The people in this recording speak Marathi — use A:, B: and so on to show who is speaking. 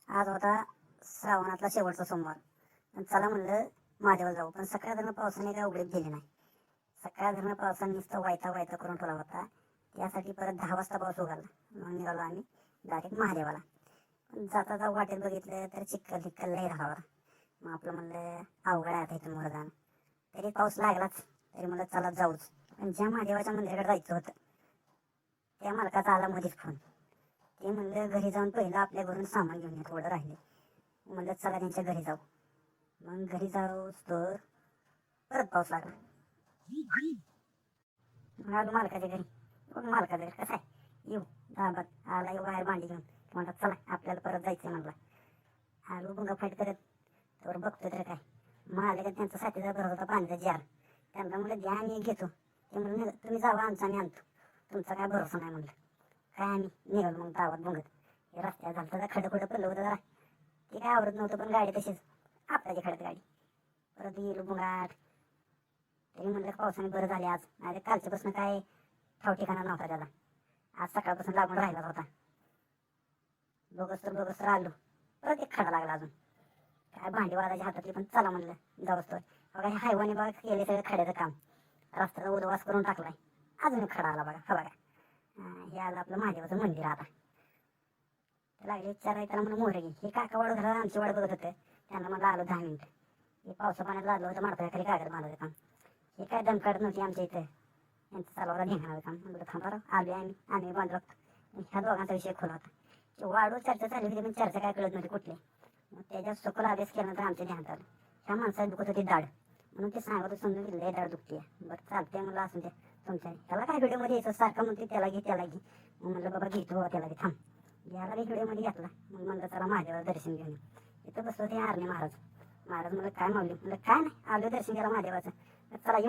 A: आज होता श्रावणातला शेवटचा सोमवार. पण चला म्हणलं महादेवाला जाऊ. पण सकाळ धरणं पावसाने काय उघडीप दिली नाही. सकाळ धरणं पावसाने नुसतं वायता करून ठेवला होता. त्यासाठी परत 10 वाजता पाऊस उघडला. मग निघालो आम्ही डायरेक्ट महादेवाला. पण जाता वाटेत बघितलं तर चिखल लई राहावा. मग आपलं म्हणलं अवघड आहे आता इथून मोर जाणं. तरी पाऊस लागलाच. तरी म्हणलं चला जाऊच. पण ज्या महादेवाच्या मंदिराकडे जायचं होतं त्या मालकाचा आला मध्येच फोन. ते म्हणलं घरी जाऊन पहिलं आपल्या घरून सामान घेऊन ये, थोडं राहिले. म्हणलं चला त्यांच्या घरी जाऊ. मग घरी जाऊच तर परत पाऊस लागला. मग आलो मालकाच्या घरी. मग मालकाच्या घरी कसं आहे येऊ दाबात आला येऊ बाहेर भांडी घेऊन. म्हणलं चला आपल्याला परत जायचं म्हणला. आलो बुंगा फाईट करत तर बघतो तर काय मालक त्यांचा साथीदार भरत होता पाण्याचा जार. त्यांना म्हणलं द्या मी घेतो. ते म्हणलं तुम्ही जावा आमचा आम्ही आणतो, तुमचा काय भरोसा नाही म्हणलं. काय आम्ही निघालो मग गावात बघत. हे रस्त्यात झालं तर खडं पडलं होतं जरा. ते काय आवडत नव्हतं पण गाडी तशीच आपल्याची खडत गाडी. परत गेलो बुंगाट. तरी म्हणलं पावसाने बरं झाले आज. नाही कालच्यापासून काय ठाव ठिकाणा नव्हता त्याला. आज सकाळपासून लागून राहिलाच होता. बघस तर आलो. परत एक खडा लागला अजून. काय भांडी वाजायची हातातली. पण चला म्हणलं जाऊच तर. बघा हे हायवाने बघा केले सगळं खड्याचं काम. रस्त्याचा उद्वास करून टाकलाय. अजून एक खडा आला बघा. हा बघा हे आलं आपलं महादेवाचं मंदिर. आता लागले विचारायला त्याला म्हणून मोहर घे. हे काका वाढ घराला आमची वाढ बघत होते. त्यांना मला आलो 10 मिनिटं. हे पावसा पाण्यात लागलं होतं माडपायाखाली कागद बांधायचं काम. हे काय दम काढत नव्हती आमच्या इथं. यांचं चालवायला ढेंगणारं काम. म्हणलं थांबा आलो आम्ही बांधलो. ह्या दोघांचा विषय खोला होता. वाढव चर्चा चालू होती पण चर्चा काय कळत नव्हती कुठली. मग त्याच्यात सखोल अभ्यास केल्यानंतर आमच्या ध्यानात आलं ह्या माणसाला दुखत होती दाढ. म्हणून ते सांगत समजून गेलं दाढ दुखते. बरं चालतंय म्हणलं असं ते तुमच्या त्याला काय व्हिडिओमध्ये यायचं सारखं म्हणते त्याला घे. मग म्हणलं बाबा घेतो बाबा त्याला घे थांब. याला व्हिडिओमध्ये घेतला. मग म्हणलं चला महादेवाला दर्शन घेऊन. इथं बसलो ते आरणे महाराज. म्हणलं काय मावली. म्हणलं काय नाही आलो दर्शन घ्यायला महादेवाचं. चला येऊ.